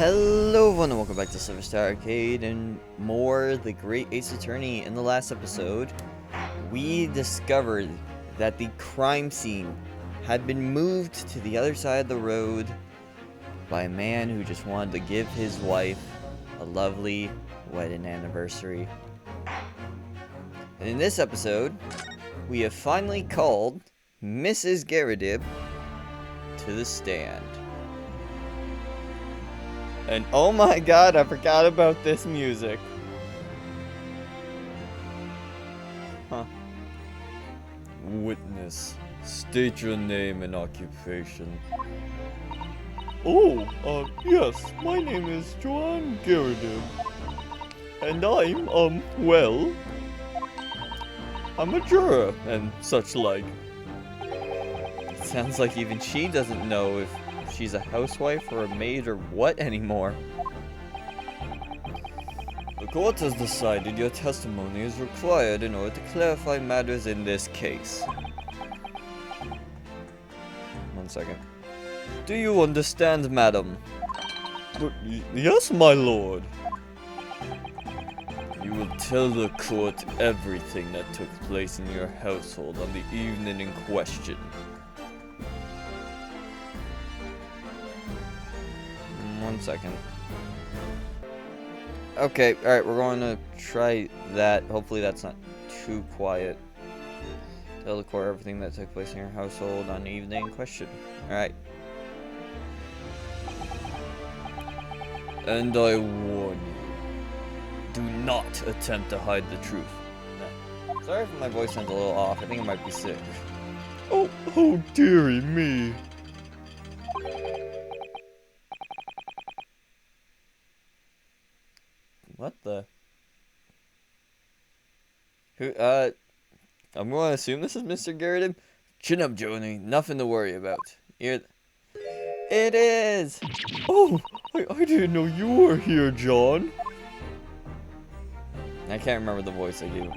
Hello everyone and welcome back to SliverStar Arcade and more The Great Ace Attorney. In the last episode, we discovered that the crime scene had been moved to the other side of the road by a man who just wanted to give his wife a lovely wedding anniversary. And in this episode, we have finally called Mrs Garrideb to the stand. And oh my god, I forgot about this music. Huh. Witness, state your name and occupation. Oh, yes, my name is John Garrideb. And I'm a juror and such like. Sounds like even she doesn't know if she's a housewife or a maid or what anymore. The court has decided your testimony is required in order to clarify matters in this case. 1 second. Do you understand, madam? Yes, my lord. You will tell the court everything that took place in your household on the evening in question. 1 second. Okay, alright, we're going to try that. Hopefully that's not too quiet. Tell the court everything that took place in your household on the evening in question. Alright. And I warn you, do not attempt to hide the truth. Sorry if my voice sounds a little off. I think I might be sick. Oh, dearie me. What the? Who, I'm going to assume this is Mr. Garrideb. Chin up, Joni. Nothing to worry about. It is! Oh, I didn't know you were here, John. I can't remember the voice I gave.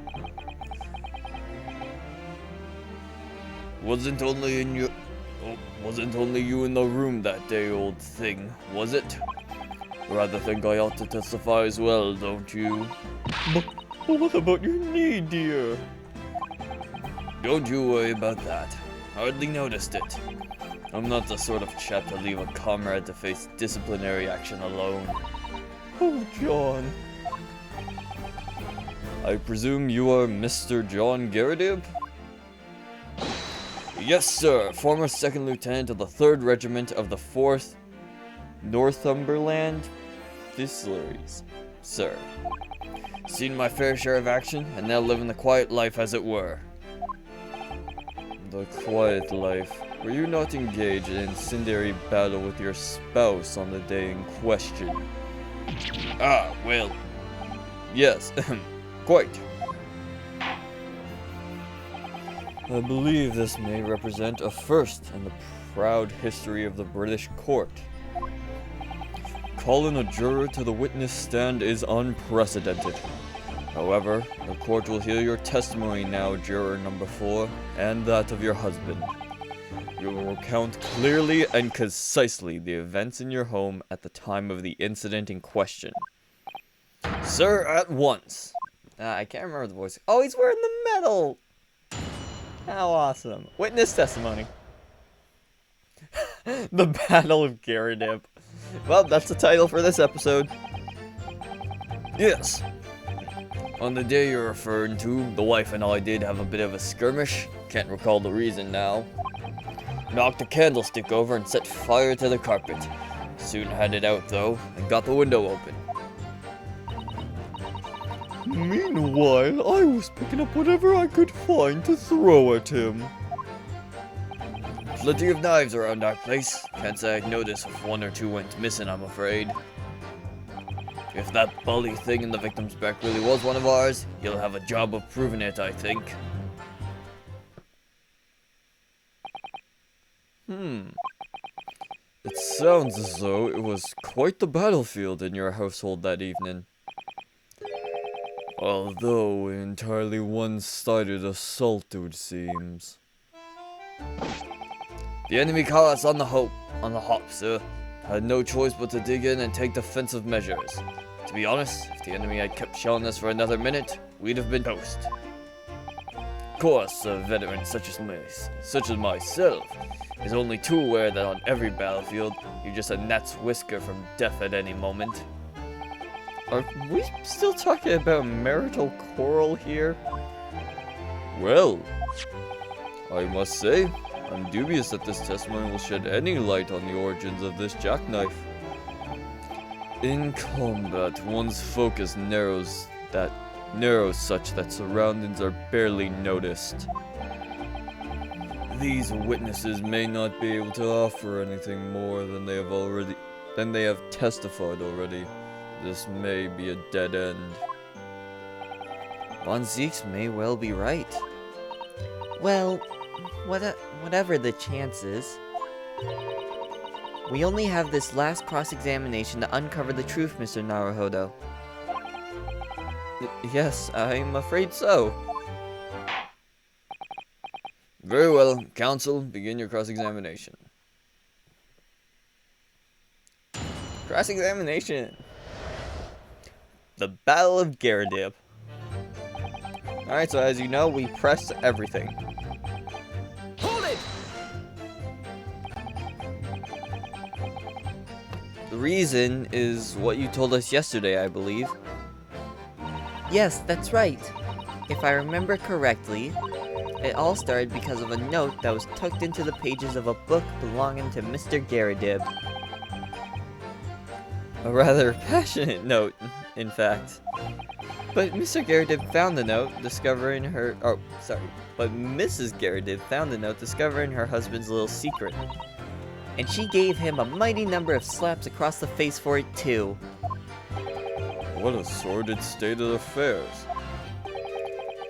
Wasn't only you in the room that day, old thing, was it? Rather think I ought to testify as well, don't you? But what about your knee, dear? Don't you worry about that. Hardly noticed it. I'm not the sort of chap to leave a comrade to face disciplinary action alone. Oh, John. I presume you are Mr. John Garrideb? Yes, sir. Former 2nd Lieutenant of the 3rd Regiment of the 4th Northumberland Fusiliers, sir. Seen my fair share of action, and now living the quiet life as it were. The quiet life? Were you not engaged in an incendiary battle with your spouse on the day in question? Ah, well, yes, quite. I believe this may represent a first in the proud history of the British court. Calling a juror to the witness stand is unprecedented. However, the court will hear your testimony now, juror number 4, and that of your husband. You will recount clearly and concisely the events in your home at the time of the incident in question. Sir, at once. I can't remember the voice. Oh, he's wearing the medal! How awesome. Witness testimony. The Battle of Garrideb. Well, that's the title for this episode. Yes. On the day you're referring to, the wife and I did have a bit of a skirmish. Can't recall the reason now. Knocked a candlestick over and set fire to the carpet. Soon had it out though, and got the window open. Meanwhile, I was picking up whatever I could find to throw at him. Plenty of knives around our place. Can't say I'd notice if 1 or 2 went missing, I'm afraid. If that bully thing in the victim's back really was one of ours, he'll have a job of proving it, I think. It sounds as though it was quite the battlefield in your household that evening. Although an entirely one-sided assault, it would seems. The enemy caught us on the hop, sir. had no choice but to dig in and take defensive measures. To be honest, if the enemy had kept shelling us for another minute, we'd have been toast. Of course, a veteran such as myself is only too aware that on every battlefield, you're just a gnat's whisker from death at any moment. Are we still talking about marital quarrel here? Well, I must say, I'm dubious that this testimony will shed any light on the origins of this jackknife. In combat, one's focus narrows such that surroundings are barely noticed. These witnesses may not be able to offer anything more than they have testified already. This may be a dead end. Von Zeeks may well be right. Well, whatever the chances, we only have this last cross-examination to uncover the truth, Mr. Naruhodo. Yes, I'm afraid so. Very well, counsel, begin your cross-examination. Cross-examination. The Battle of Garrideb. Alright, so as you know, we pressed everything. Hold it! The reason is what you told us yesterday, I believe. Yes, that's right. If I remember correctly, it all started because of a note that was tucked into the pages of a book belonging to Mr. Garrideb. A rather passionate note, in fact. But Mr. Garrideb found the note, discovering her... Oh, sorry. But Mrs. Garrideb found the note, discovering her husband's little secret. And she gave him a mighty number of slaps across the face for it, too. What a sordid state of affairs.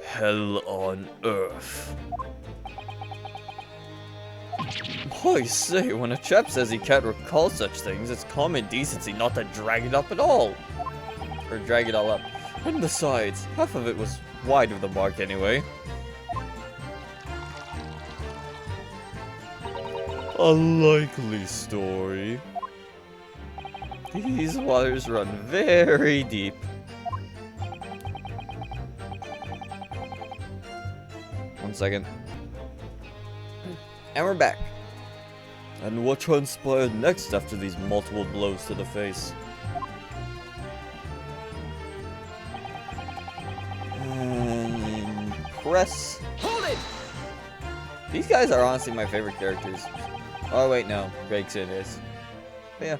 Hell on earth. I say, when a chap says he can't recall such things, it's common decency not to drag it up at all. Or drag it all up. And besides, half of it was wide of the mark anyway. A likely story. These waters run very deep. One second. And we're back. And what transpired next after these multiple blows to the face? And press. Hold it! These guys are honestly my favorite characters. Oh wait, no. Gregson is. But yeah.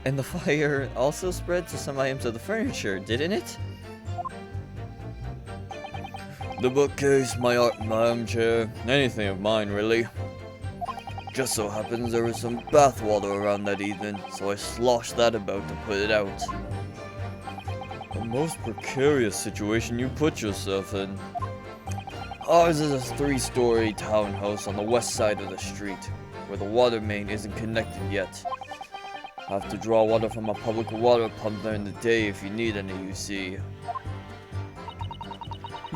And the fire also spread to some items of the furniture, didn't it? The bookcase, my armchair, anything of mine really. Just so happens there was some bathwater around that evening, so I sloshed that about to put it out. A most precarious situation you put yourself in. Ours is a 3-story townhouse on the west side of the street, where the water main isn't connected yet. Have to draw water from a public water pump during the day if you need any, you see.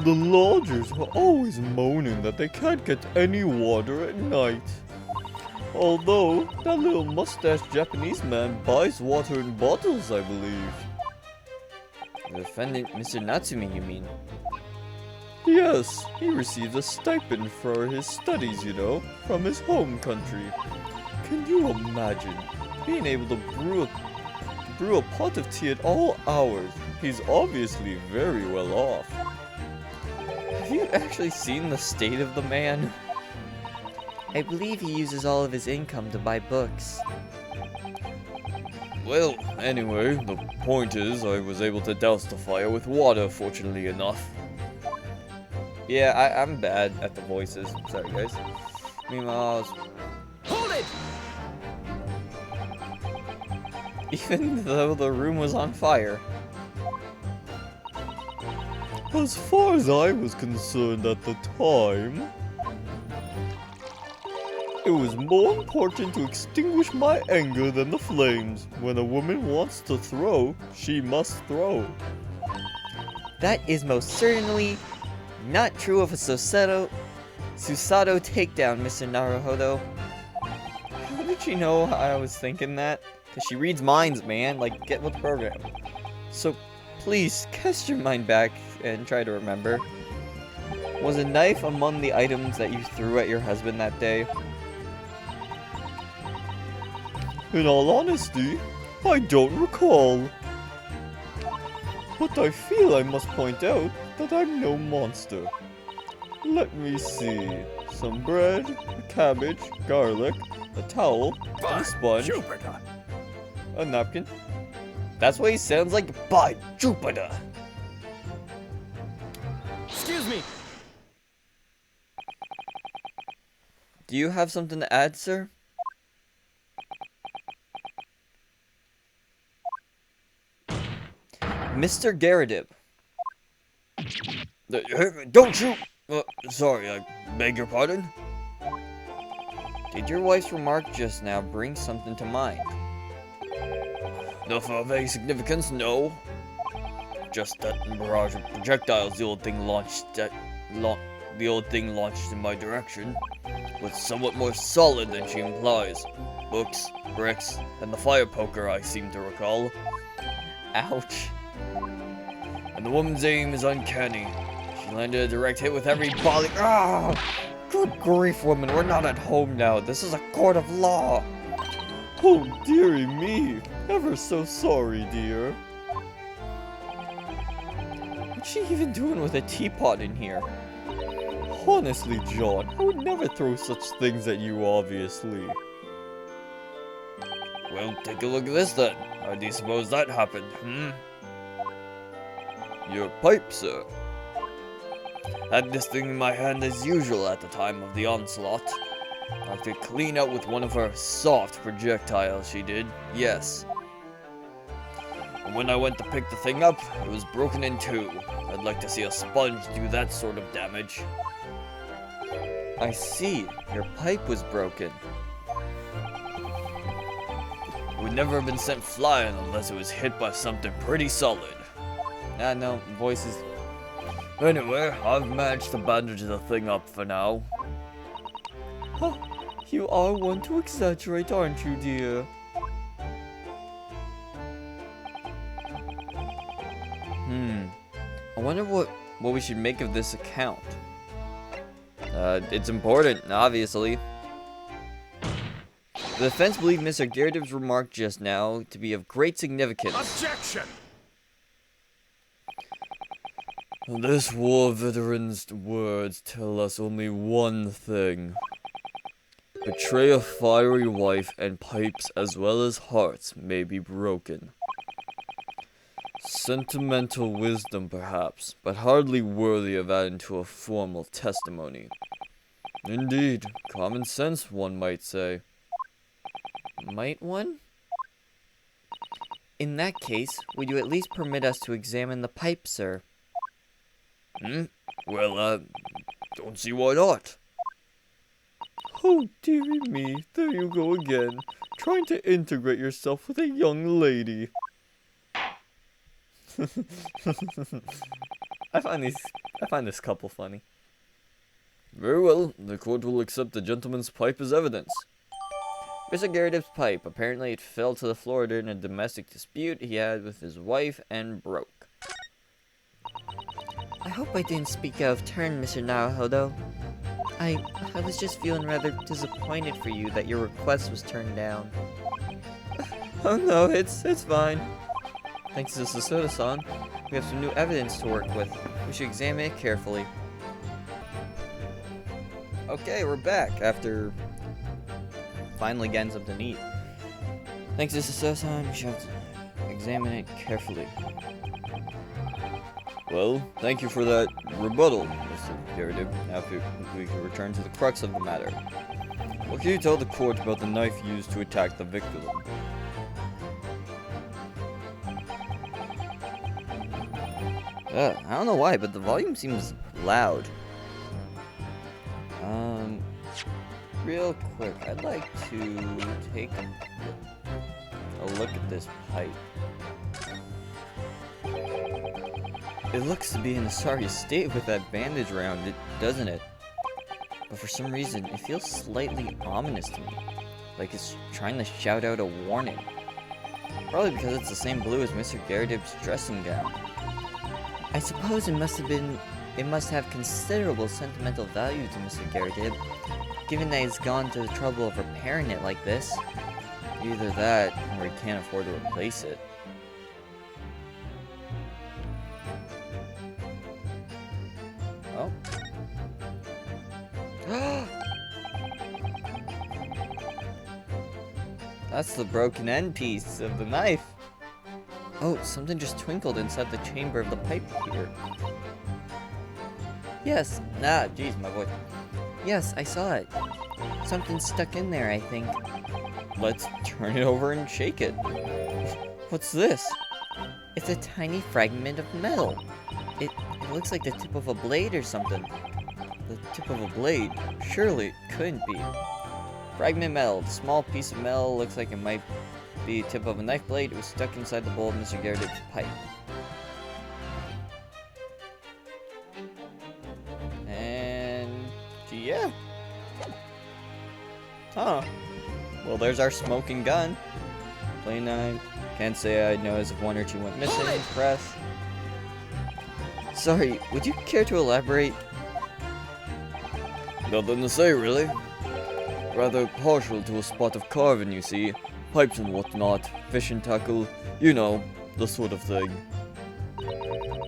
The lodgers are always moaning that they can't get any water at night. Although, that little mustached Japanese man buys water in bottles, I believe. The defendant, Mr. Natsumi, you mean? Yes, he receives a stipend for his studies, you know, from his home country. Can you imagine being able to brew a pot of tea at all hours? He's obviously very well off. Have you actually seen the state of the man? I believe he uses all of his income to buy books. Well, anyway, the point is I was able to douse the fire with water, fortunately enough. Yeah, I'm bad at the voices. Sorry, guys. Meanwhile, Hold it! even though the room was on fire. As far as I was concerned at the time, it was more important to extinguish my anger than the flames. When a woman wants to throw, she must throw. That is most certainly not true of a Susato takedown, Mr. Naruhodo. How did Did she know I was thinking that? Because she reads minds, man. Like, get with the program. So, please, cast your mind back and try to remember. Was a knife among the items that you threw at your husband that day? In all honesty, I don't recall. But I feel I must point out that I'm no monster. Let me see. Some bread, a cabbage, garlic, a towel, and a sponge, Jupiter. a napkin. That's what he sounds like. By Jupiter! Excuse me. Do you have something to add, sir? Mr. Garrideb. Don't shoot! Sorry, I beg your pardon? Did your wife's remark just now bring something to mind? Nothing of any significance, no. Just that barrage of projectiles the old thing launched in my direction was somewhat more solid than she implies. Books, bricks, and the fire poker, I seem to recall. Ouch. And the woman's aim is uncanny. She landed a direct hit with every volley. Ah! Good grief, woman. We're not at home now. This is a court of law. Oh, dearie me. Ever so sorry, dear. What's she even doing with a teapot in here? Honestly, John, I would never throw such things at you, obviously. Well, take a look at this then. How do you suppose that happened, Your pipe, sir. Had this thing in my hand as usual at the time of the onslaught. Knocked it clean out with one of her soft projectiles, she did, yes. And when I went to pick the thing up, it was broken in two. I'd like to see a sponge do that sort of damage. I see. Your pipe was broken. It would never have been sent flying unless it was hit by something pretty solid. No, voices. Anyway, I've managed to bandage the thing up for now. Huh, you are one to exaggerate, aren't you, dear? I wonder what we should make of this account. It's important, obviously. The defense believed Mr. Garrideb's remark just now to be of great significance. Objection. This war veteran's words tell us only one thing. Betray a fiery wife and pipes as well as hearts may be broken. Sentimental wisdom perhaps, but hardly worthy of adding to a formal testimony. Indeed, common sense one might say. Might one? In that case, would you at least permit us to examine the pipe, sir? Well, don't see why not. Oh, dearie me, there you go again, trying to integrate yourself with a young lady. I find this couple funny. Very well, the court will accept the gentleman's pipe as evidence. Mr. Garrideb's pipe. Apparently it fell to the floor during a domestic dispute he had with his wife and broke. I hope I didn't speak out of turn, Mr. Naruhodo. I was just feeling rather disappointed for you that your request was turned down. Oh no, it's fine. Thanks to Soda-san, we have some new evidence to work with. We should examine it carefully. Okay, we're back after finally getting something to eat. Thanks to Soda-san, we should have to examine it carefully. Well, thank you for that rebuttal, Mr. Garrideb. Now we can return to the crux of the matter. What can you tell the court about the knife used to attack the victim? I don't know why, but the volume seems loud. Real quick, I'd like to take a look at this pipe. It looks to be in a sorry state with that bandage around it, doesn't it? But for some reason, it feels slightly ominous to me. like it's trying to shout out a warning. Probably because it's the same blue as Mr. Garrideb's dressing gown. I suppose it must have considerable sentimental value to Mr. Garrideb, given that he's gone to the trouble of repairing it like this. Either that, or he can't afford to replace it. Oh. That's the broken end piece of the knife. Oh, something just twinkled inside the chamber of the pipe here. Yes, jeez, my voice. Yes, I saw it. Something stuck in there, I think. Let's turn it over and shake it. What's this? It's a tiny fragment of metal. It looks like the tip of a blade or something. The tip of a blade? Surely it couldn't be. Fragment metal. The small piece of metal looks like it might be the tip of a knife blade. It was stuck inside the bowl of Mr. Garrideb's pipe. And yeah. Huh. Well, there's our smoking gun. Play 9. Can't say I noticed if 1 or 2 went missing. Press. Sorry, would you care to elaborate? Nothing to say, really. Rather partial to a spot of carving, you see. Pipes and whatnot, fishing tackle, you know, the sort of thing.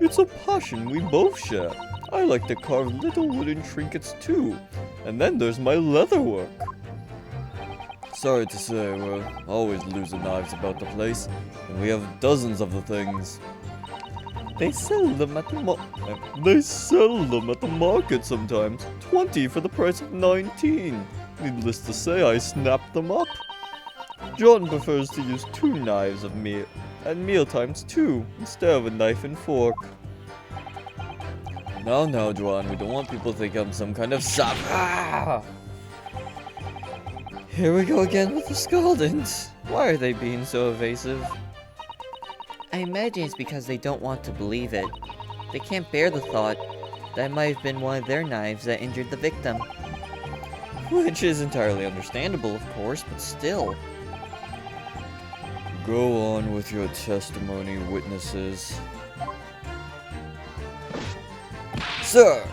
It's a passion we both share. I like to carve little wooden trinkets too. And then there's my leatherwork. Sorry to say, we're always losing knives about the place, and we have dozens of the things. They sell them at the market sometimes. 20 for the price of 19. Needless to say, I snapped them up. John prefers to use 2 knives of meal at mealtimes too, instead of a knife and fork. Now, John, we don't want people to think I'm some kind of sap. Here we go again with the Scaldings. Why are they being so evasive? I imagine it's because they don't want to believe it. They can't bear the thought that it might have been one of their knives that injured the victim. Which is entirely understandable, of course, but still. Go on with your testimony, witnesses. Sir!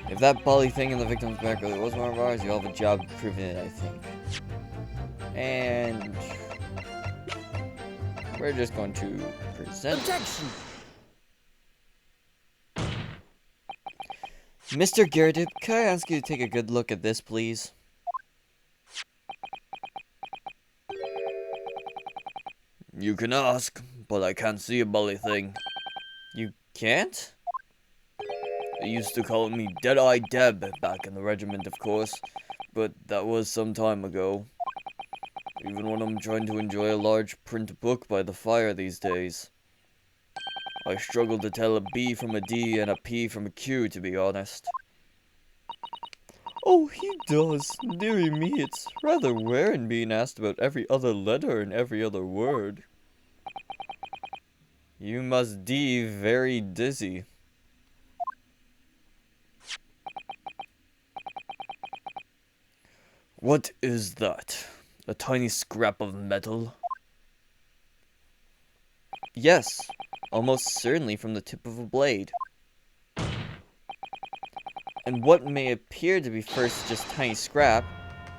If that bally thing in the victim's back really was one of ours, you'll have a job proving it, I think. And we're just going to present. Objection! Mr. Garrideb, can I ask you to take a good look at this, please? You can ask, but I can't see a bally thing. You can't? They used to call me Dead-Eye Deb back in the regiment, of course, but that was some time ago. Even when I'm trying to enjoy a large print book by the fire these days. I struggle to tell a B from a D and a P from a Q, to be honest. Oh, he does. Dearie me, it's rather wearing being asked about every other letter and every other word. You must be very dizzy. What is that? A tiny scrap of metal? Yes, almost certainly from the tip of a blade. And what may appear to be first just tiny scrap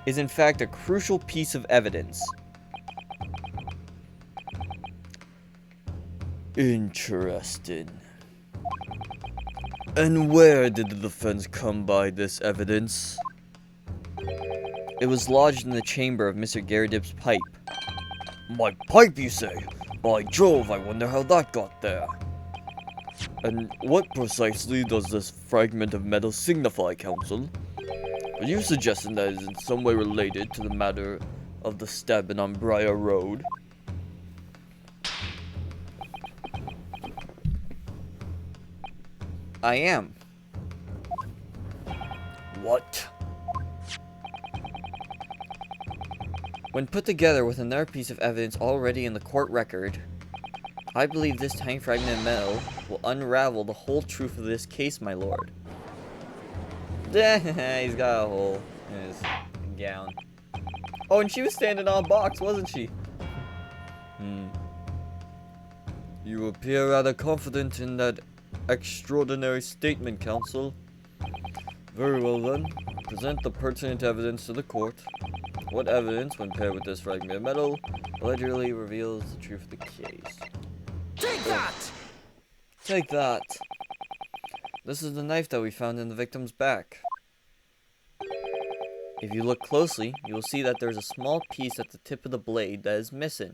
is in fact a crucial piece of evidence. Interesting. And where did the defense come by this evidence? It was lodged in the chamber of Mr. Garrideb's pipe. My pipe, you say? By Jove, I wonder how that got there. And what precisely does this fragment of metal signify, Counsel? Are you suggesting that it is in some way related to the matter of the stabbing on Briar Road? I am. What? When put together with another piece of evidence already in the court record, I believe this tiny fragment of metal will unravel the whole truth of this case, my lord. He's got a hole in his gown. Oh, and she was standing on a box, wasn't she? You appear rather confident in that extraordinary statement, counsel. Very well then. Present the pertinent evidence to the court. What evidence, when paired with this fragment of metal, allegedly reveals the truth of the case? Take that! Take that. This is the knife that we found in the victim's back. If you look closely, you will see that there's a small piece at the tip of the blade that is missing.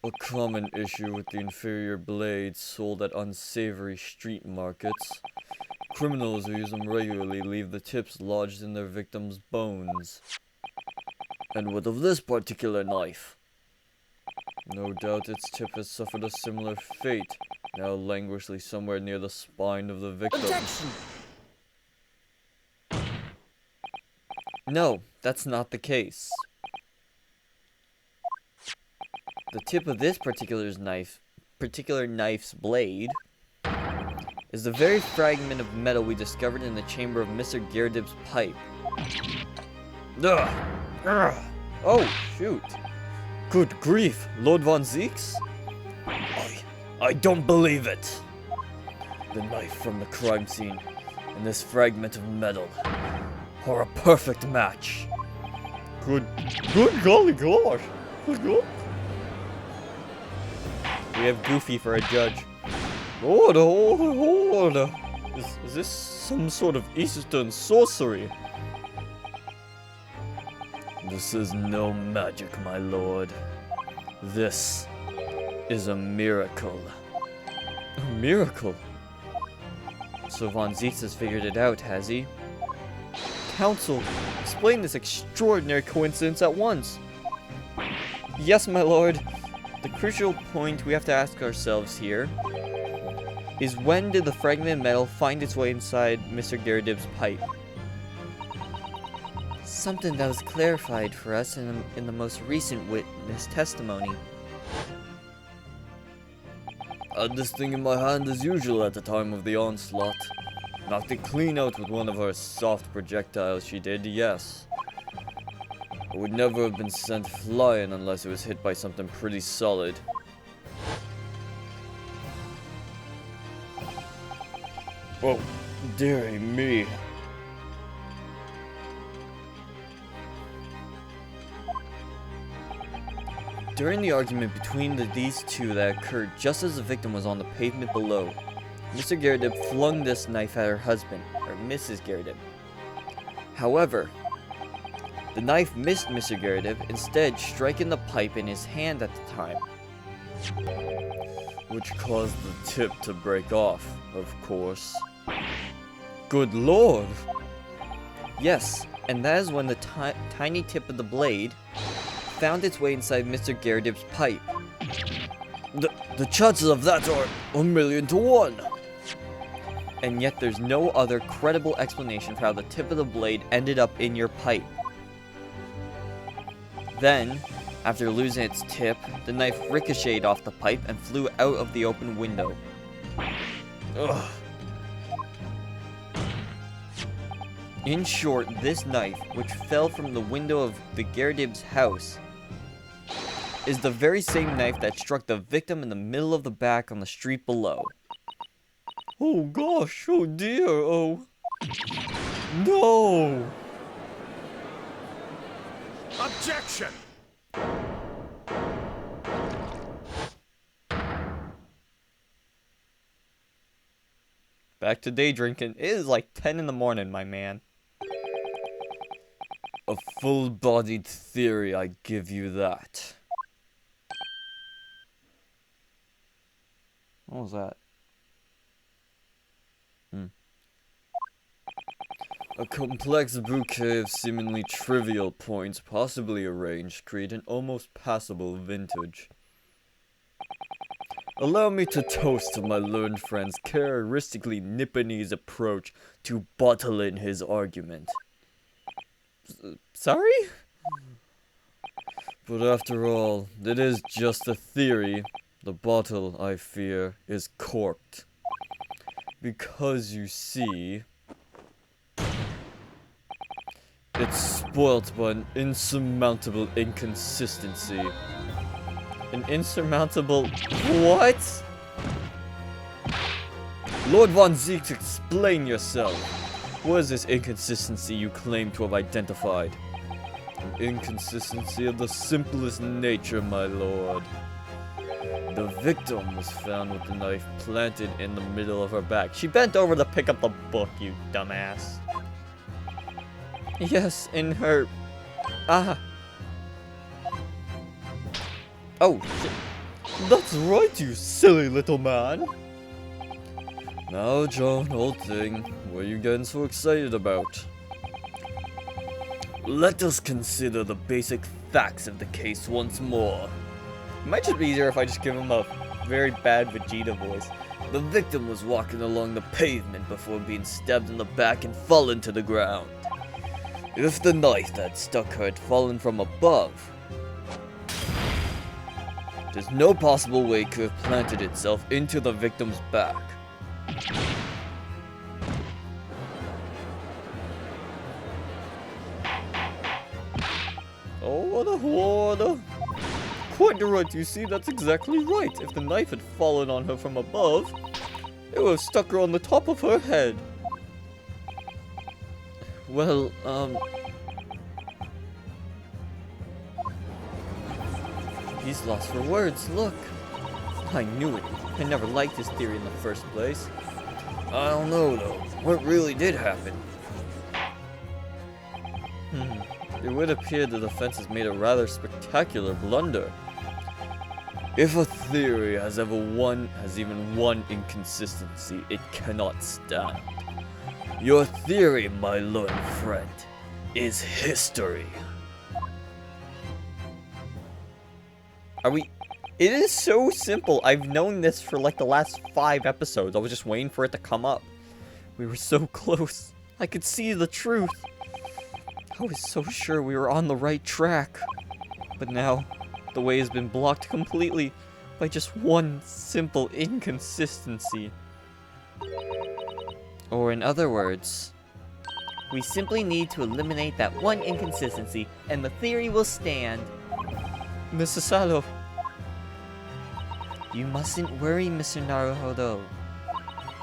A common issue with the inferior blades sold at unsavory street markets. Criminals who use them regularly leave the tips lodged in their victims' bones. And what of this particular knife? No doubt its tip has suffered a similar fate, now languishing somewhere near the spine of the victim. Objection! No, that's not the case. The tip of this particular knife's blade is the very fragment of metal we discovered in the chamber of Mr. Garrideb's pipe. Ugh. Ugh. Oh, shoot. Good grief, Lord Von Zeeks? I don't believe it. The knife from the crime scene and this fragment of metal are a perfect match. Good golly gosh. Good. We have Goofy for a judge. Hold. Is this some sort of Eastern sorcery? This is no magic, my lord. This is a miracle. A miracle? So Von Zeeks has figured it out, has he? Counsel, explain this extraordinary coincidence at once. Yes, my lord. The crucial point we have to ask ourselves here is, when did the fragment of metal find its way inside Mr. Garrideb's pipe? Something that was clarified for us in the most recent witness testimony. I had this thing in my hand as usual at the time of the onslaught. Knocked it clean out with one of her soft projectiles, she did, yes. It would never have been sent flying unless it was hit by something pretty solid. Oh, dearie me. During the argument between these two that occurred just as the victim was on the pavement below, Mr. Garrideb flung this knife at her husband, or Mrs. Garrideb. However, the knife missed Mr. Garrideb, instead striking the pipe in his hand at the time. Which caused the tip to break off, of course. Good lord! Yes, and that is when the tiny tip of the blade found its way inside Mr. Garrideb's pipe. The chances of that are 1,000,000 to 1! And yet there's no other credible explanation for how the tip of the blade ended up in your pipe. Then, after losing its tip, the knife ricocheted off the pipe and flew out of the open window. Ugh. In short, this knife, which fell from the window of the Garrideb's house, is the very same knife that struck the victim in the middle of the back on the street below. Oh gosh, oh dear, oh. No! Objection! Back to day drinking. It is like 10 in the morning, my man. A full-bodied theory, I give you that. What was that? A complex bouquet of seemingly trivial points, possibly arranged, create an almost passable vintage. Allow me to toast to my learned friend's characteristically Nipponese approach to bottling his argument. Sorry? But after all, it is just a theory. The bottle, I fear, is corked. Because you see... It's spoilt by an insurmountable inconsistency. An insurmountable... What? Lord Von Zeeks, explain yourself. What is this inconsistency you claim to have identified? An inconsistency of the simplest nature, my lord. The victim was found with the knife planted in the middle of her back. She bent over to pick up the book, you dumbass. Yes, in her... Ah. Oh, shit. That's right, you silly little man. Now, John, old thing, what are you getting so excited about? Let us consider the basic facts of the case once more. It might just be easier if I just give him a very bad Vegeta voice. The victim was walking along the pavement before being stabbed in the back and fallen to the ground. If the knife that stuck her had fallen from above, there's no possible way it could have planted itself into the victim's back. Oh, what? Quite right, you see, that's exactly right. If the knife had fallen on her from above, it would have stuck her on the top of her head. Well, he's lost for words, look. I knew it. I never liked his theory in the first place. I don't know, though. What really did happen? It would appear the defense has made a rather spectacular blunder. If a theory has even one inconsistency, it cannot stand. Your theory, my learned friend, is history. It is so simple. I've known this for like the last 5 episodes. I was just waiting for it to come up. We were so close. I could see the truth. I was so sure we were on the right track. But now, the way has been blocked completely by just one simple inconsistency. Or in other words, we simply need to eliminate that one inconsistency and the theory will stand. Mrs. Salo. You mustn't worry, Mr. Naruhodo.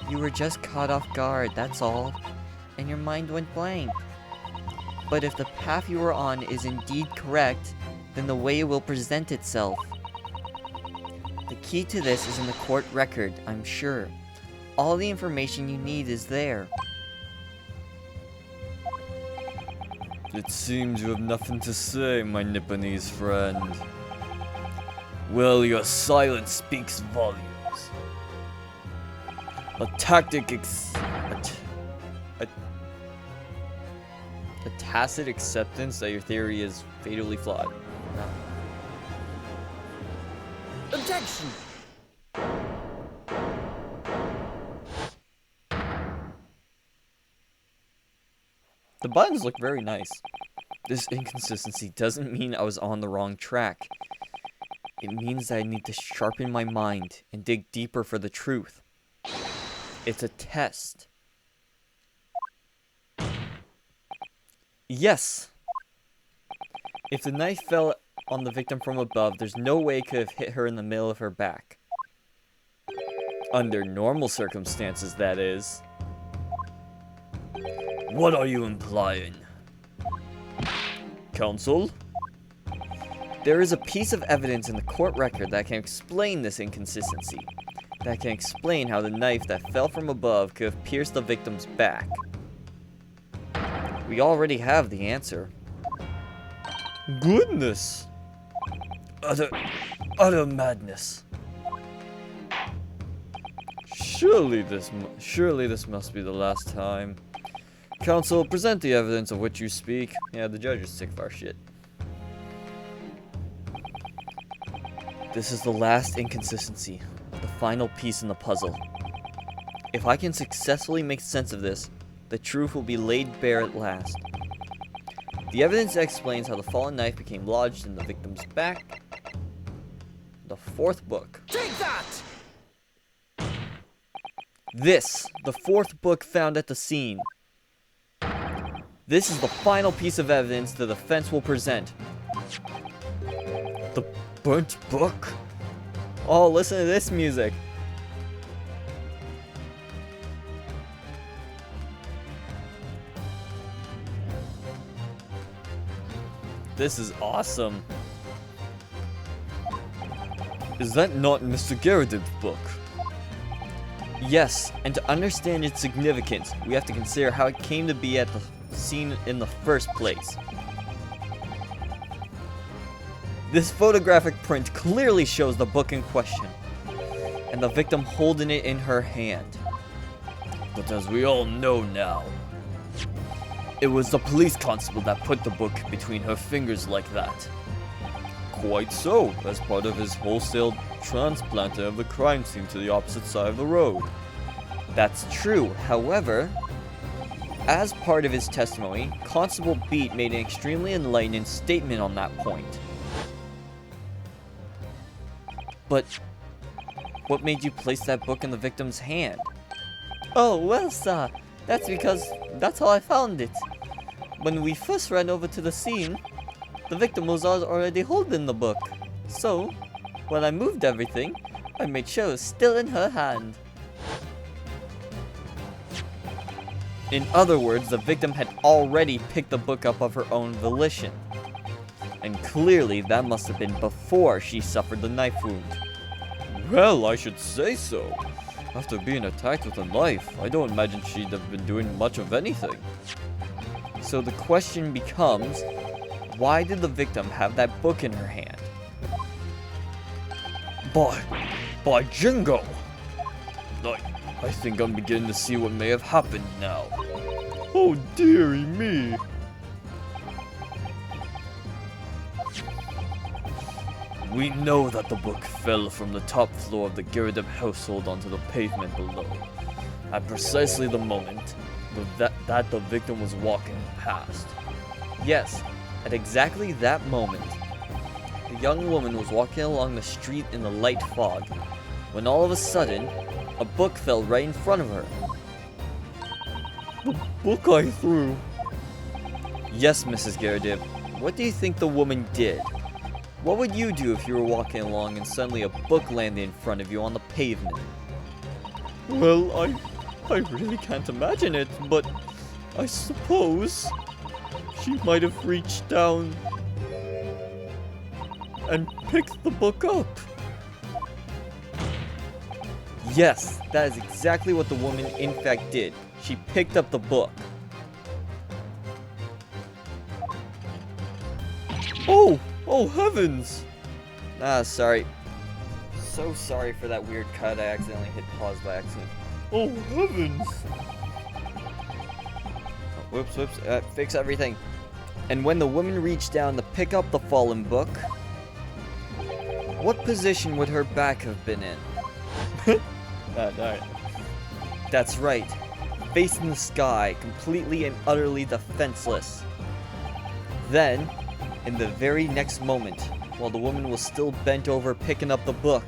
You were just caught off guard, that's all. And your mind went blank. But if the path you are on is indeed correct, then the way will present itself. The key to this is in the court record, I'm sure. All the information you need is there. It seems you have nothing to say, my Nipponese friend. Well, your silence speaks volumes. A tacit acceptance that your theory is fatally flawed. No. Objection! The buttons look very nice. This inconsistency doesn't mean I was on the wrong track. It means that I need to sharpen my mind and dig deeper for the truth. It's a test. Yes! If the knife fell on the victim from above, there's no way it could have hit her in the middle of her back. Under normal circumstances, that is. What are you implying? Counsel? There is a piece of evidence in the court record that can explain this inconsistency. That can explain how the knife that fell from above could have pierced the victim's back. We already have the answer. Goodness! Utter madness. Surely this must be the last time. Counsel, present the evidence of which you speak. Yeah, the judge is sick of our shit. This is the last inconsistency, the final piece in the puzzle. If I can successfully make sense of this, the truth will be laid bare at last. The evidence explains how the fallen knife became lodged in the victim's back. The fourth book. Take that! This, the fourth book found at the scene. This is the final piece of evidence the defense will present. The burnt book? Oh, listen to this music. This is awesome. Is that not Mr. Garrideb's book? Yes, and to understand its significance, we have to consider how it came to be at the scene in the first place. This photographic print clearly shows the book in question, and the victim holding it in her hand. But as we all know now, it was the police constable that put the book between her fingers like that. Quite so, as part of his wholesale transplanting of the crime scene to the opposite side of the road. That's true, however, as part of his testimony, Constable Beat made an extremely enlightening statement on that point. But what made you place that book in the victim's hand? Oh, well, sir, that's because that's how I found it. When we first ran over to the scene, the victim was already holding the book. So, when I moved everything, I made sure it was still in her hand. In other words, the victim had already picked the book up of her own volition. And clearly, that must have been before she suffered the knife wound. Well, I should say so. After being attacked with a knife, I don't imagine she'd have been doing much of anything. So the question becomes, why did the victim have that book in her hand? By jingo! I think I'm beginning to see what may have happened now. Oh dearie me. We know that the book fell from the top floor of the Garrideb household onto the pavement below, at precisely the moment that the victim was walking past. Yes, at exactly that moment, the young woman was walking along the street in the light fog, when all of a sudden, a book fell right in front of her. The book I threw. Yes, Mrs. Garrideb, what do you think the woman did? What would you do if you were walking along and suddenly a book landed in front of you on the pavement? Well, I really can't imagine it, but I suppose she might have reached down and picked the book up. Yes, that is exactly what the woman in fact did. She picked up the book. Oh heavens! Sorry. So sorry for that weird cut. I accidentally hit pause by accident. Oh heavens! Oh, whoops. Fix everything. And when the woman reached down to pick up the fallen book, what position would her back have been in? Alright. That's right. Facing the sky, completely and utterly defenseless. Then, in the very next moment, while the woman was still bent over picking up the book,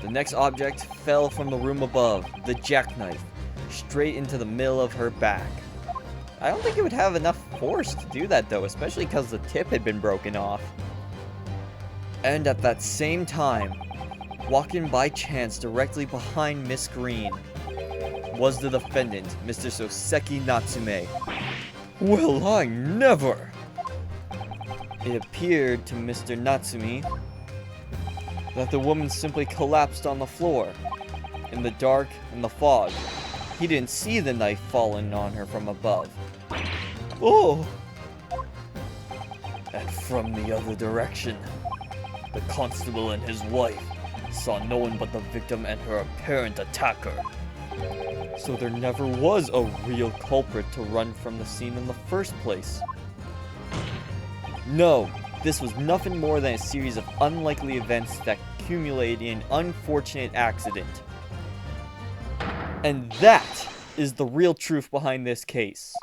the next object fell from the room above, the jackknife, straight into the middle of her back. I don't think it would have enough force to do that though, especially because the tip had been broken off. And at that same time, walking by chance directly behind Miss Green, was the defendant, Mr. Soseki Natsume. Well, I never! It appeared to Mr. Natsume that the woman simply collapsed on the floor, in the dark and the fog. He didn't see the knife falling on her from above. Oh! And from the other direction, the constable and his wife saw no one but the victim and her apparent attacker. So there never was a real culprit to run from the scene in the first place. No, this was nothing more than a series of unlikely events that accumulated in an unfortunate accident. And that is the real truth behind this case.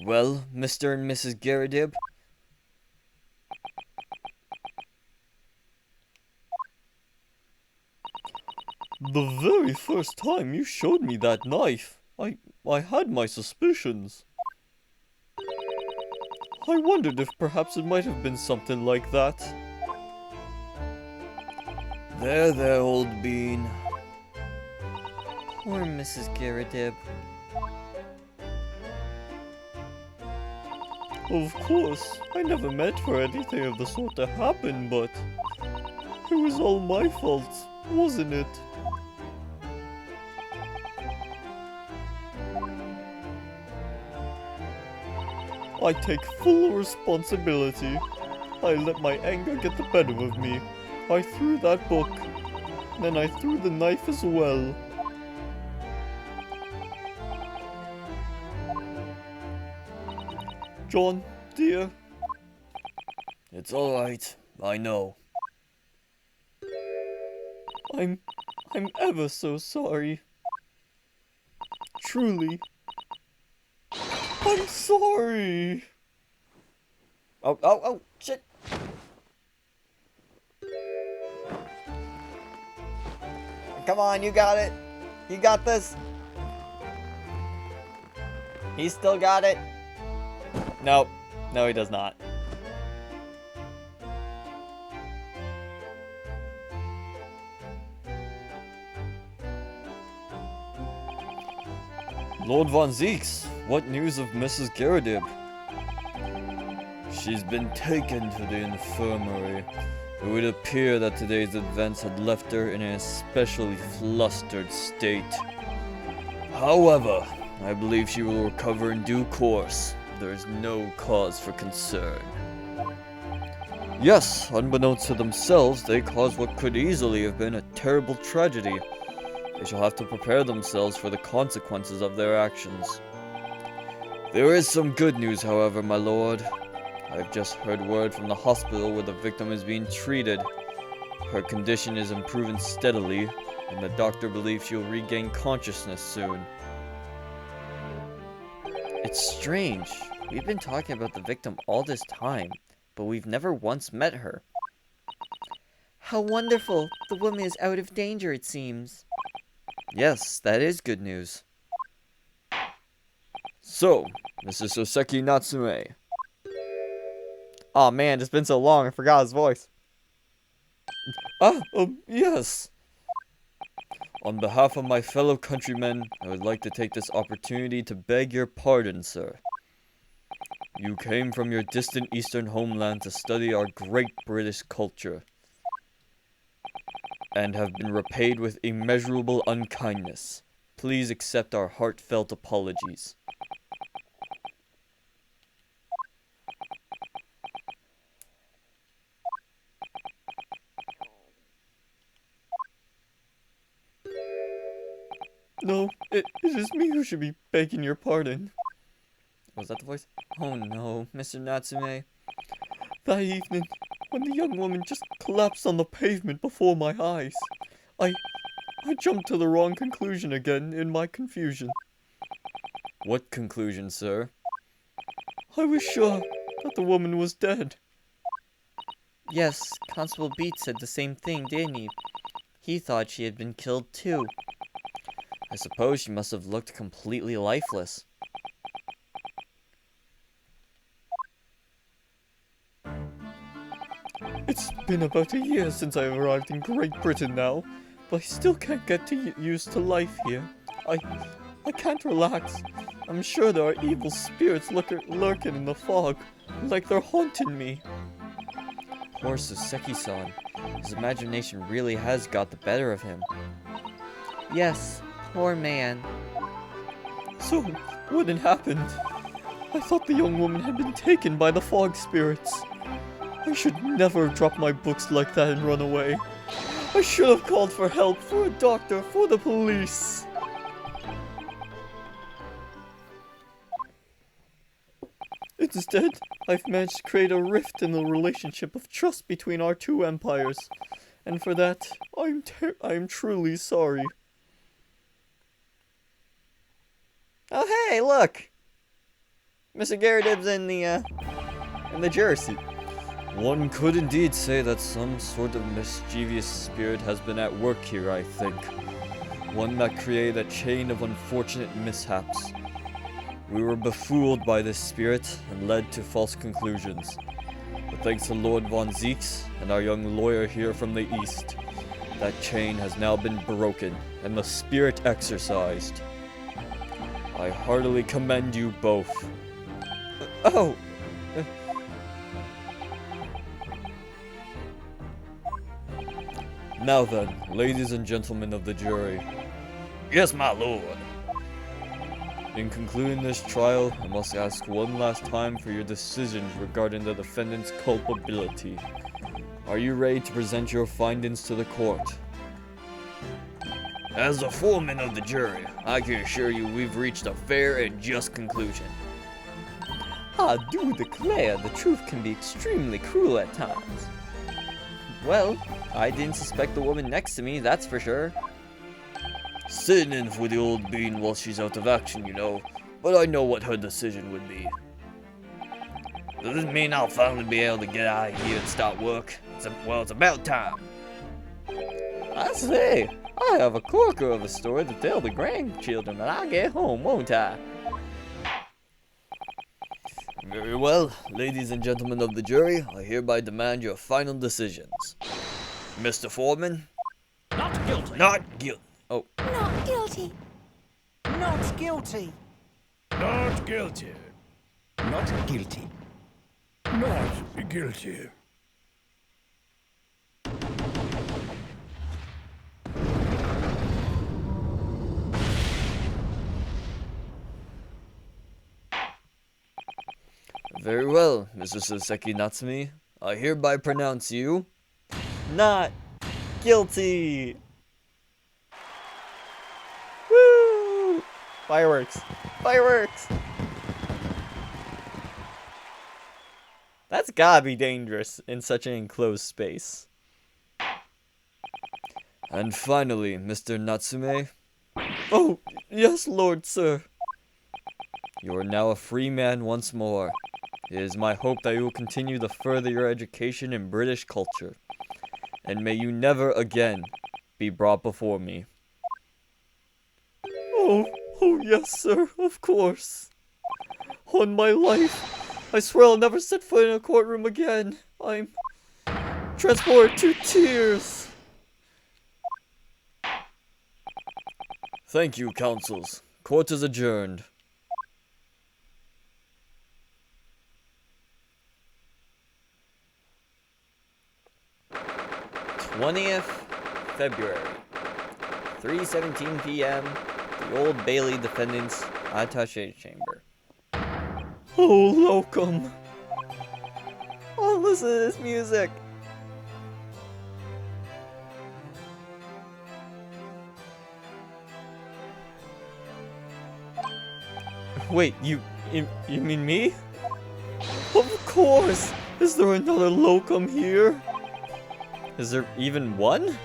Well, Mr. and Mrs. Garrideb, The very first time you showed me that knife, I had my suspicions. I wondered if perhaps it might have been something like that. There, old bean. Poor Mrs Garrideb. Of course, I never meant for anything of the sort to happen, but it was all my fault, wasn't it? I take full responsibility. I let my anger get the better of me. I threw that book. Then I threw the knife as well. John, dear. It's alright, I know. I'm ever so sorry. Truly. I'm sorry. Oh, shit. Come on, you got it. You got this. He still got it. Nope. No, he does not. Lord Von Zeeks, what news of Mrs. Garrideb? She's been taken to the infirmary. It would appear that today's events had left her in an especially flustered state. However, I believe she will recover in due course. There is no cause for concern. Yes, unbeknownst to themselves, they caused what could easily have been a terrible tragedy. They shall have to prepare themselves for the consequences of their actions. There is some good news, however, my lord. I've just heard word from the hospital where the victim is being treated. Her condition is improving steadily, and the doctor believes she'll regain consciousness soon. It's strange. We've been talking about the victim all this time, but we've never once met her. How wonderful! The woman is out of danger, it seems. Yes, that is good news. So, Mrs. Soseki Natsume. Aw man, it's been so long, I forgot his voice. Yes. On behalf of my fellow countrymen, I would like to take this opportunity to beg your pardon, sir. You came from your distant eastern homeland to study our great British culture, and have been repaid with immeasurable unkindness. Please accept our heartfelt apologies. No, it is me who should be begging your pardon. Was that the voice? Oh no, Mr. Natsume. That evening, when the young woman just collapsed on the pavement before my eyes, I jumped to the wrong conclusion again in my confusion. What conclusion, sir? I was sure that the woman was dead. Yes, Constable Beats said the same thing, didn't he? He thought she had been killed too. I suppose she must have looked completely lifeless. It's been about a year since I arrived in Great Britain now, but I still can't get used to life here. I can't relax. I'm sure there are evil spirits lurking in the fog, like they're haunting me. Poor Soseki-san. His imagination really has got the better of him. Yes, poor man. So, what had happened? I thought the young woman had been taken by the fog spirits. I should never have dropped my books like that and run away. I should have called for help, for a doctor, for the police. Instead, I've managed to create a rift in the relationship of trust between our two empires. And for that, I'm truly sorry. Oh hey, look! Mr. Garrideb's in the juror seat. One could indeed say that some sort of mischievous spirit has been at work here, I think. One that created a chain of unfortunate mishaps. We were befooled by this spirit and led to false conclusions. But thanks to Lord Von Zeeks and our young lawyer here from the east, that chain has now been broken and the spirit exorcised. I heartily commend you both. Oh! Now then, ladies and gentlemen of the jury. Yes, my lord. In concluding this trial, I must ask one last time for your decisions regarding the defendant's culpability. Are you ready to present your findings to the court? As the foreman of the jury, I can assure you we've reached a fair and just conclusion. I do declare the truth can be extremely cruel at times. Well, I didn't suspect the woman next to me, that's for sure. Sitting in for the old bean while she's out of action, you know, but I know what her decision would be. Does this mean I'll finally be able to get out of here and start work? It's about time. I say, I have a corker of a story to tell the grandchildren when I get home, won't I? Very well, ladies and gentlemen of the jury, I hereby demand your final decisions. Mr. Foreman? Not guilty. Not guilty. Oh, Not guilty. Not guilty. Not guilty. Not guilty. Not guilty. very well, Mr. Soseki Natsumi. I hereby pronounce you Not guilty. Woo! Fireworks. Fireworks. That's gotta be dangerous in such an enclosed space. And finally, Mr. Natsume, Oh, yes, Lord, sir. you are now a free man once more. It is my hope that you will continue to further your education in British culture, and may you never again be brought before me. Oh, yes, sir, of course. On my life, I swear I'll never set foot in a courtroom again. I'm transported to tears. Thank you, counsels. Court is adjourned. February 3:17 p.m. The Old Bailey Defendant's Attaché Chamber. Oh, Locum. Oh, listen to this music. Wait, you mean me? Of course! Is there another Locum here? Is there even one?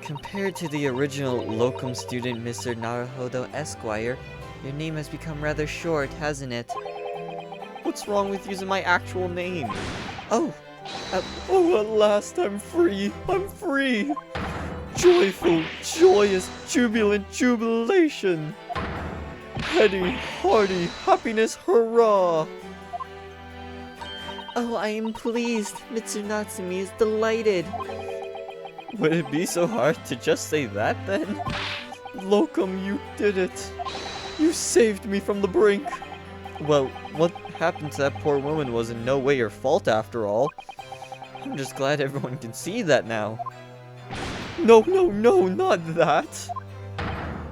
Compared to the original Locum student, Mr. Naruhodo Esquire, your name has become rather short, hasn't it? What's wrong with using my actual name? Oh, at last I'm free! I'm free! Joyful, joyous, jubilant jubilation! Heady, hearty, happiness, hurrah! Oh, I am pleased. Mr. Natsumi is delighted. Would it be so hard to just say that, then? Locum, you did it. You saved me from the brink. Well, what happened to that poor woman was in no way your fault, after all. I'm just glad everyone can see that now. No, not that.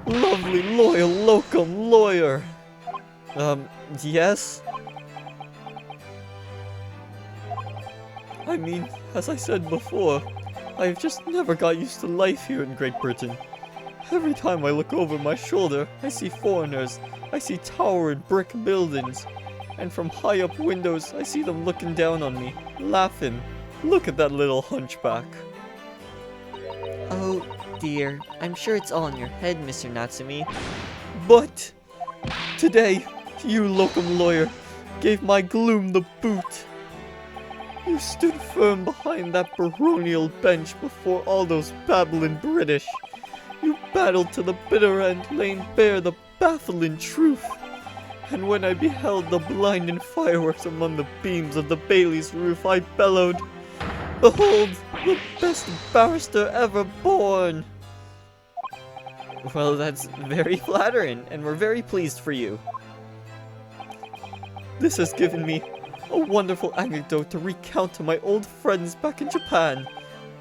Lovely, loyal Locum lawyer. Yes? I mean, as I said before, I've just never got used to life here in Great Britain. Every time I look over my shoulder, I see foreigners, I see towering brick buildings, and from high up windows, I see them looking down on me, laughing. Look at that little hunchback. Oh dear, I'm sure it's all in your head, Mr. Natsumi. But today, you Locum lawyer gave my gloom the boot. You stood firm behind that baronial bench before all those babbling British. You battled to the bitter end, laying bare the baffling truth. And when I beheld the blinding fireworks among the beams of the Bailey's roof, I bellowed, "Behold, the best barrister ever born!" Well, that's very flattering, and we're very pleased for you. This has given me a wonderful anecdote to recount to my old friends back in Japan.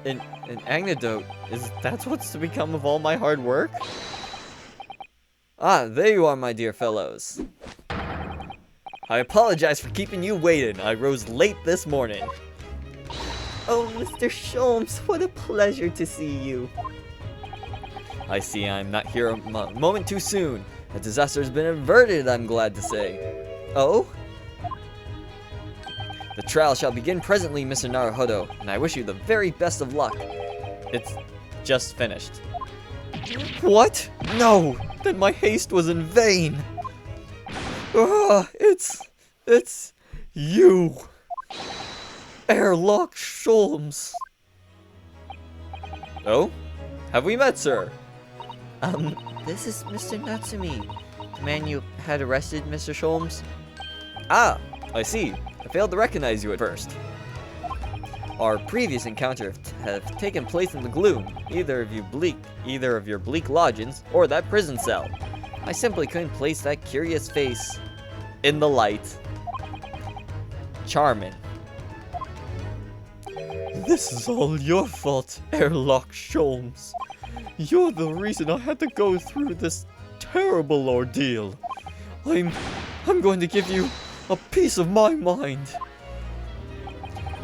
An anecdote? That's what's to become of all my hard work? Ah, there you are, my dear fellows. I apologize for keeping you waiting. I rose late this morning. Oh, Mr. Sholmes, what a pleasure to see you. I see I'm not here a moment too soon. A disaster has been averted, I'm glad to say. Oh? The trial shall begin presently, Mr. Naruhodo, and I wish you the very best of luck. It's just finished. What? No! Then my haste was in vain! It's you! Airlock Sholmes! Oh? Have we met, sir? This is Mr. Natsumi, the man you had arrested, Mr. Sholmes. Ah, I see. I failed to recognize you at first. Our previous encounter have taken place in the gloom, either of your bleak lodgings or that prison cell. I simply couldn't place that curious face in the light. Charming. This is all your fault, Airlock Sholmes. You're the reason I had to go through this terrible ordeal. I'm going to give you a piece of my mind.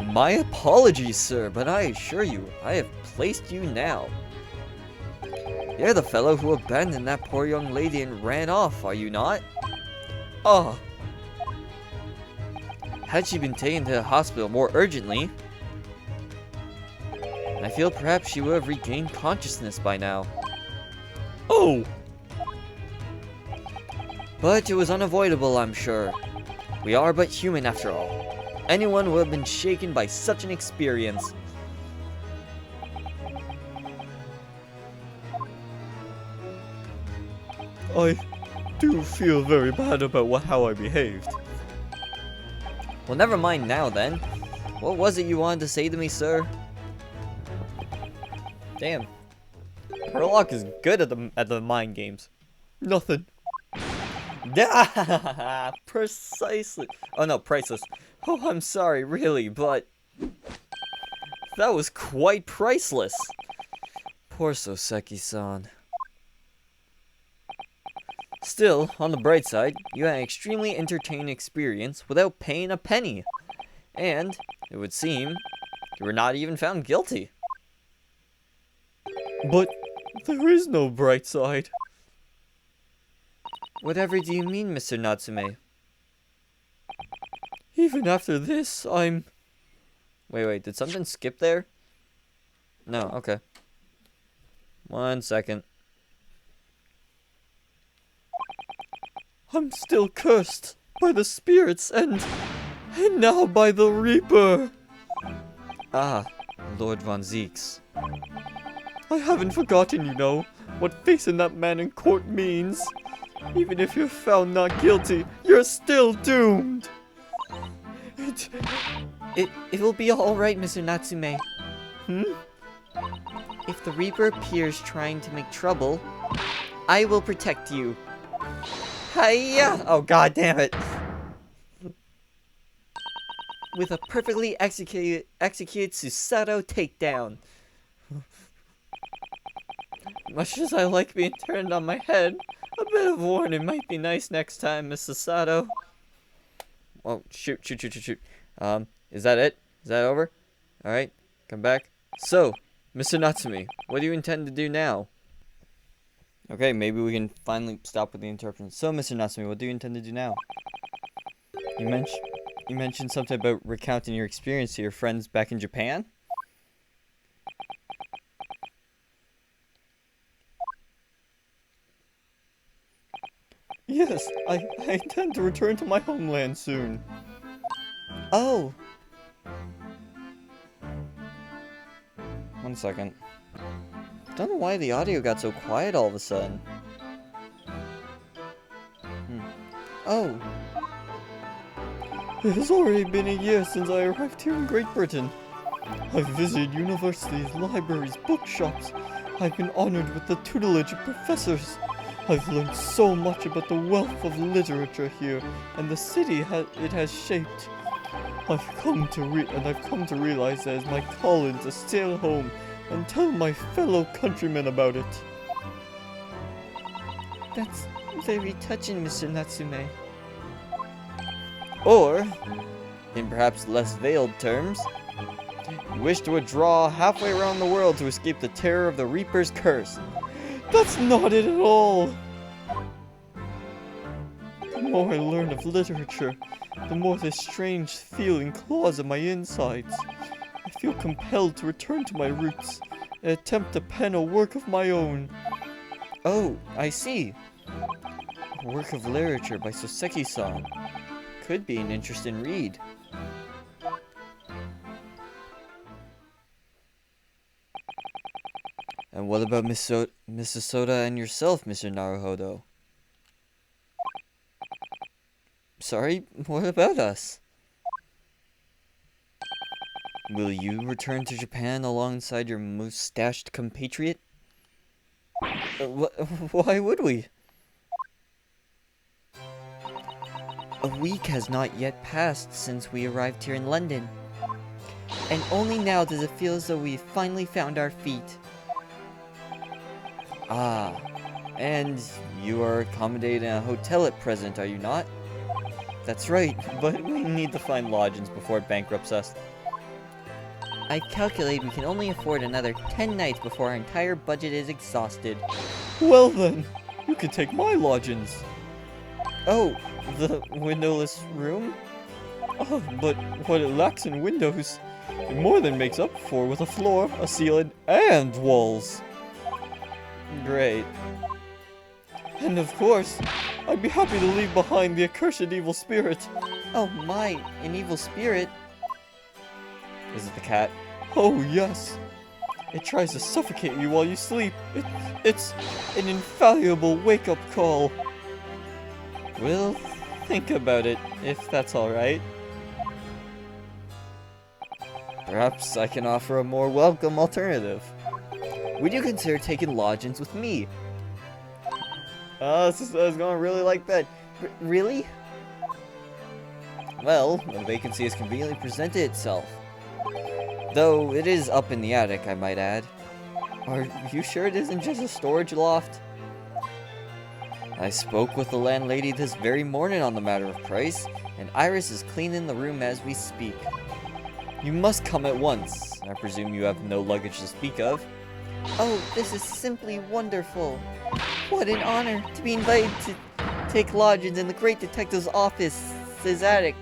My apologies, sir, but I assure you, I have placed you now. You're the fellow who abandoned that poor young lady and ran off, are you not? Ah, Had she been taken to the hospital more urgently, I feel perhaps she would have regained consciousness by now. oh! But it was unavoidable, I'm sure. We are but human after all. Anyone would have been shaken by such an experience. I do feel very bad about how I behaved. Well, never mind now then. What was it you wanted to say to me, sir? Damn. Herlock is good at the mind games. Nothing. Yeah, precisely. Oh no, priceless. Oh, I'm sorry, really, but that was quite priceless. Poor Soseki-san. Still, on the bright side, you had an extremely entertaining experience without paying a penny. And, it would seem, you were not even found guilty. But there is no bright side. Whatever do you mean, Mr. Natsume? Even after this, I'm... Wait, did something skip there? No, okay. 1 second. I'm still cursed by the spirits and now by the Reaper. Ah, Lord Von Zeeks. I haven't forgotten, you know, what facing that man in court means. Even if you're found not guilty, you're still doomed. It will be alright, Mr. Natsume. If the Reaper appears trying to make trouble, I will protect you. Hiya! Oh, god damn it. With a perfectly executed Susato takedown. Much as I like being turned on my head, a bit of warning might be nice next time, Miss Sato. Oh, shoot. Is that it? Is that over? Alright, come back. So, Mr. Natsumi, what do you intend to do now? Okay, maybe we can finally stop with the interruption. So, Mr. Natsumi, what do you intend to do now? You mentioned something about recounting your experience to your friends back in Japan? Yes, I intend to return to my homeland soon. Oh! One second. Don't know why the audio got so quiet all of a sudden. Oh! It has already been a year since I arrived here in Great Britain. I've visited universities, libraries, bookshops. I've been honored with the tutelage of professors. I've learned so much about the wealth of literature here and the city it has shaped. I've come to realize that it's my calling to sail home and tell my fellow countrymen about it. That's very touching, Mr. Natsume. Or, in perhaps less veiled terms, you wish to withdraw halfway around the world to escape the terror of the Reaper's curse. That's not it at all! The more I learn of literature, the more this strange feeling claws at my insides. I feel compelled to return to my roots and attempt to pen a work of my own. Oh, I see. A work of literature by Soseki-san. Could be an interesting read. And what about Mrs. Soda and yourself, Mr. Naruhodo? Sorry, what about us? Will you return to Japan alongside your mustached compatriot? Why would we? A week has not yet passed since we arrived here in London. And only now does it feel as though we've finally found our feet. Ah, and you are accommodated in a hotel at present, are you not? That's right, but we need to find lodgings before it bankrupts us. I calculate we can only afford another 10 nights before our entire budget is exhausted. Well then, you can take my lodgings. Oh, the windowless room? Oh, but what it lacks in windows, it more than makes up for with a floor, a ceiling, and walls. Great. And of course, I'd be happy to leave behind the accursed evil spirit. Oh my, an evil spirit? Is it the cat? Oh yes. It tries to suffocate you while you sleep. It's an infallible wake-up call. We'll think about it, if that's alright. Perhaps I can offer a more welcome alternative. Would you consider taking lodgings with me? This is going really like that. Really? Well, a vacancy has conveniently presented itself. Though it is up in the attic, I might add. Are you sure it isn't just a storage loft? I spoke with the landlady this very morning on the matter of price, and Iris is cleaning the room as we speak. You must come at once. I presume you have no luggage to speak of. Oh, this is simply wonderful. What an honor to be invited to take lodgings in the great detective's office, his attic.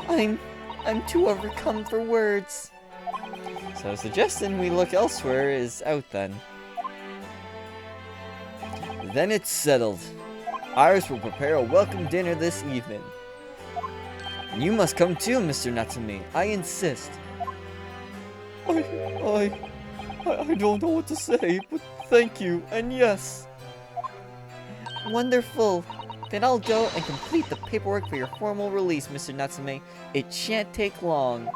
I'm too overcome for words. So suggesting we look elsewhere is out then. Then it's settled. Iris will prepare a welcome dinner this evening. And you must come too, Mr. Natsume. I insist. I don't know what to say, but thank you, and yes. Wonderful. Then I'll go and complete the paperwork for your formal release, Mr. Natsume. It shan't take long.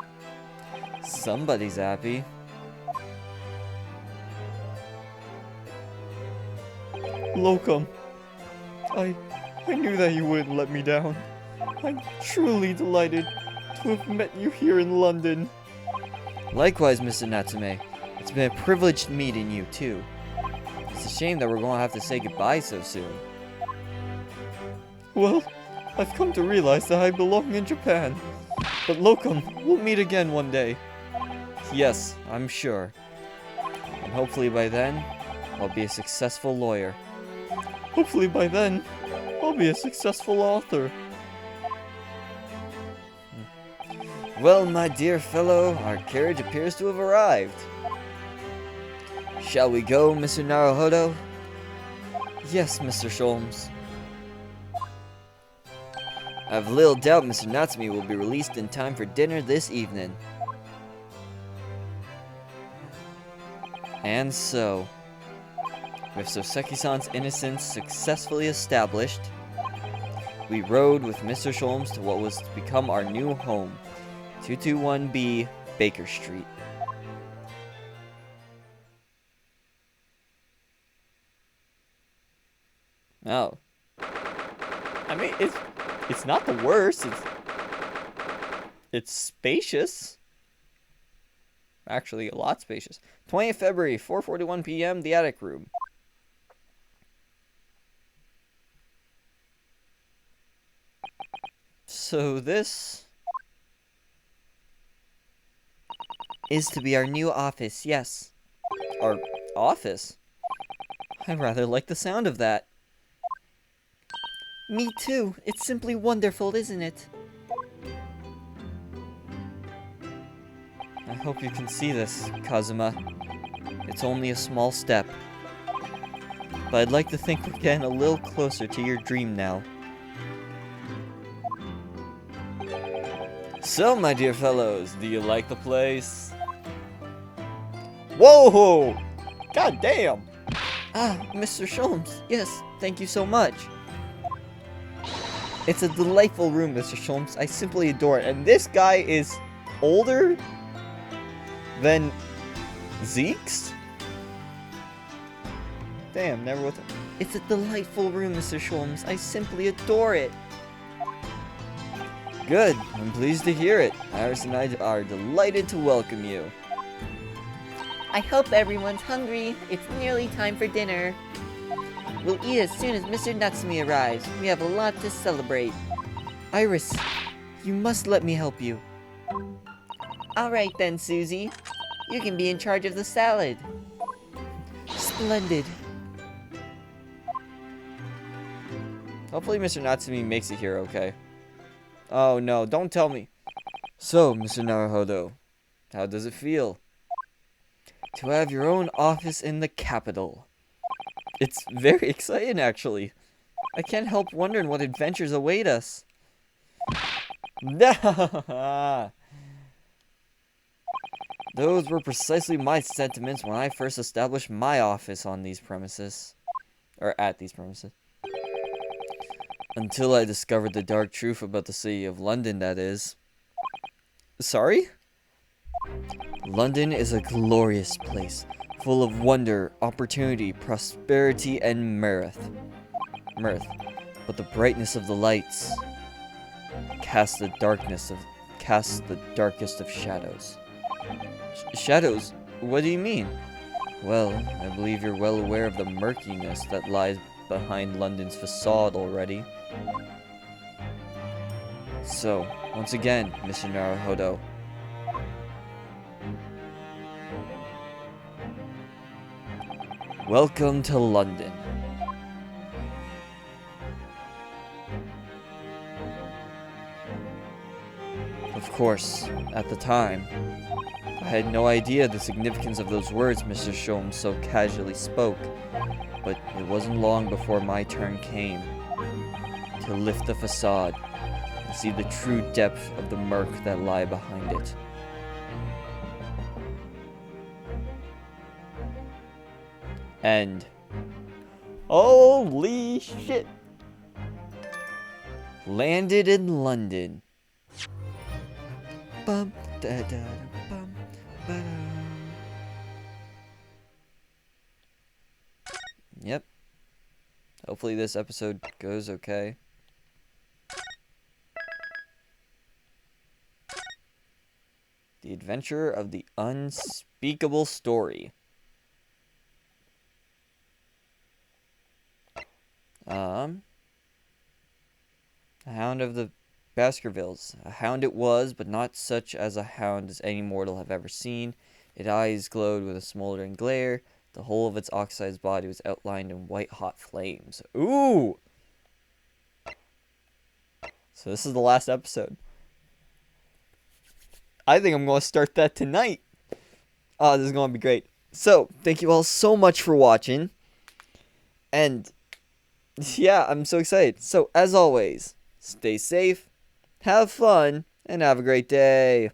Somebody's happy. Locum, I knew that you wouldn't let me down. I'm truly delighted to have met you here in London. Likewise, Mr. Natsume. It's been a privilege meeting you, too. It's a shame that we're going to have to say goodbye so soon. Well, I've come to realize that I belong in Japan. But Locum, we'll meet again one day. Yes, I'm sure. And hopefully by then, I'll be a successful lawyer. Hopefully by then, I'll be a successful author. Well, my dear fellow, our carriage appears to have arrived. Shall we go, Mr. Naruhodo? Yes, Mr. Sholmes. I have little doubt Mr. Natsumi will be released in time for dinner this evening. And so, with Soseki-san's innocence successfully established, we rode with Mr. Sholmes to what was to become our new home, 221B Baker Street. Oh. I mean, it's not the worst. It's spacious. Actually, a lot spacious. 20th February, 4:41 p.m., the attic room. So this Is to be our new office, yes. our office. I rather like the sound of that. Me too. It's simply wonderful, isn't it? I hope you can see this, Kazuma. It's only a small step. But I'd like to think we're getting a little closer to your dream now. So, my dear fellows, do you like the place? Whoa! God damn! Ah, Mr. Sholmes. Yes, thank you so much. It's a delightful room, Mr. Sholmes. I simply adore it. And this guy is older than Zeke's? Damn, never would. It's a delightful room, Mr. Sholmes. I simply adore it. Good. I'm pleased to hear it. Iris and I are delighted to welcome you. I hope everyone's hungry. It's nearly time for dinner. We'll eat as soon as Mr. Natsumi arrives. We have a lot to celebrate. Iris, you must let me help you. Alright then, Susie. You can be in charge of the salad. Splendid. Hopefully Mr. Natsumi makes it here okay. Oh no, don't tell me. So, Mr. Naruhodo, how does it feel to have your own office in the capital? It's very exciting, actually. I can't help wondering what adventures await us. Those were precisely my sentiments when I first established my office on these premises. Or at these premises. Until I discovered the dark truth about the city of London, that is. Sorry? London is a glorious place, full of wonder, opportunity, prosperity, and mirth. But the brightness of the lights casts the darkest of shadows. Shadows? What do you mean? Well, I believe you're well aware of the murkiness that lies behind London's facade already. So, once again, Mr. Naruhodo, welcome to London. Of course, at the time, I had no idea the significance of those words Mr. Sholmes so casually spoke, but it wasn't long before my turn came to lift the facade and see the true depth of the murk that lie behind it. And holy shit! Landed in London. Bum, da, da, da, bum, ba-da. Yep. Hopefully this episode goes okay. The Adventure of the Unspeakable Story. The Hound of the Baskervilles. A hound it was, but not such as a hound as any mortal have ever seen. Its eyes glowed with a smoldering glare. The whole of its oxidized body was outlined in white-hot flames. Ooh! So this is the last episode. I think I'm going to start that tonight. Oh, this is going to be great. So, thank you all so much for watching. And, yeah, I'm so excited. So, as always, stay safe, have fun, and have a great day.